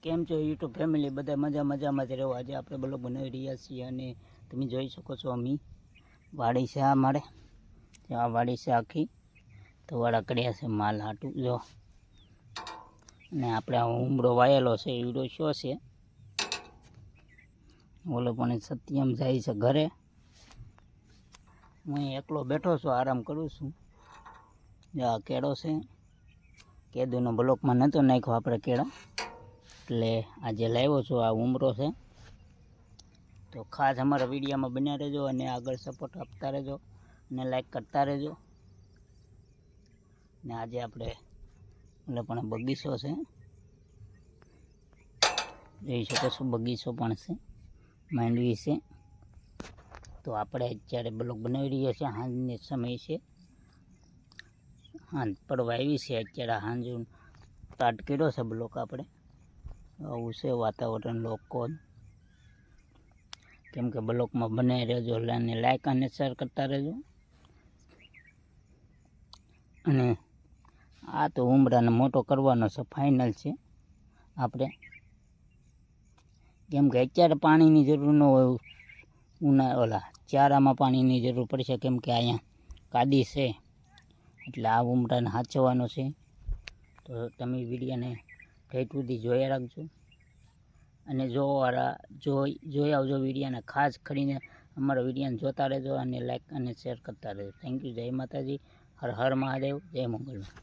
કેમ છો YouTube family? બધા મજામાં જ રહો। આજે આપણે બ્લોગ બનાવી રહ્યા છીએ અને તમે જોઈ શકો છો અમે વાડી છે અમારે, આ વાડી છે આખી, તો વાડા કર્યા છે માલ હાટું જો। અને આપણે આ ઉમરો વાયેલો છે, ઈડો શો છે, ઓલો પણ સત્યમ જાય છે ઘરે, હું એકલો બેઠો છું, આરામ કરું છું। આ કેળો છે, કેદુનો બ્લોકમાં નહોતો નાખ્યો આપણે કેળા, એટલે આજે લાવ્યો છું। આ ઉમરો છે, તો ખાસ અમારા વિડીયોમાં બન્યા રહેજો અને આગળ સપોર્ટ આપતા રહેજો અને લાઈક કરતા રહેજો। ને આજે આપણે એટલે પણ બગીચો છે, જોઈ શકો છો, બગીચો પણ છે, માંડવી છે। તો આપણે અત્યારે બ્લોગ બનાવી રહ્યા છીએ, સાંજનો સમય છે, સાંજ પડવા આવી છે। અત્યારે સાંજુ સ્ટાર્ટ કર્યો છે બ્લોગ આપણે, આવું છે વાતાવરણ લોકો, કેમ કે બ્લોકમાં બનાવી રહેજો અને લાઈક અને શેર કરતા રહેજો। અને આ તો ઉમરાને મોટો કરવાનો છે, ફાઇનલ છે આપણે, કેમ કે અત્યારે પાણીની જરૂર ન હોય, ઓલા ચારામાં પાણીની જરૂર પડશે, કેમ કે અહીંયા કાદી છે, એટલે આ ઉમરાને સાચવવાનો છે। તો તમે વિડીયોને ઠેઠ સુધી જોયા રાખજો અને જોઈ આવજો વિડીયોને, ખાસ કરીને અમારા વિડીયોને જોતા રહેજો અને લાઈક અને શેર કરતા રહેજો। થેન્ક યુ, જય માતાજી, હર હર મહાદેવ, જય મંગલમાં।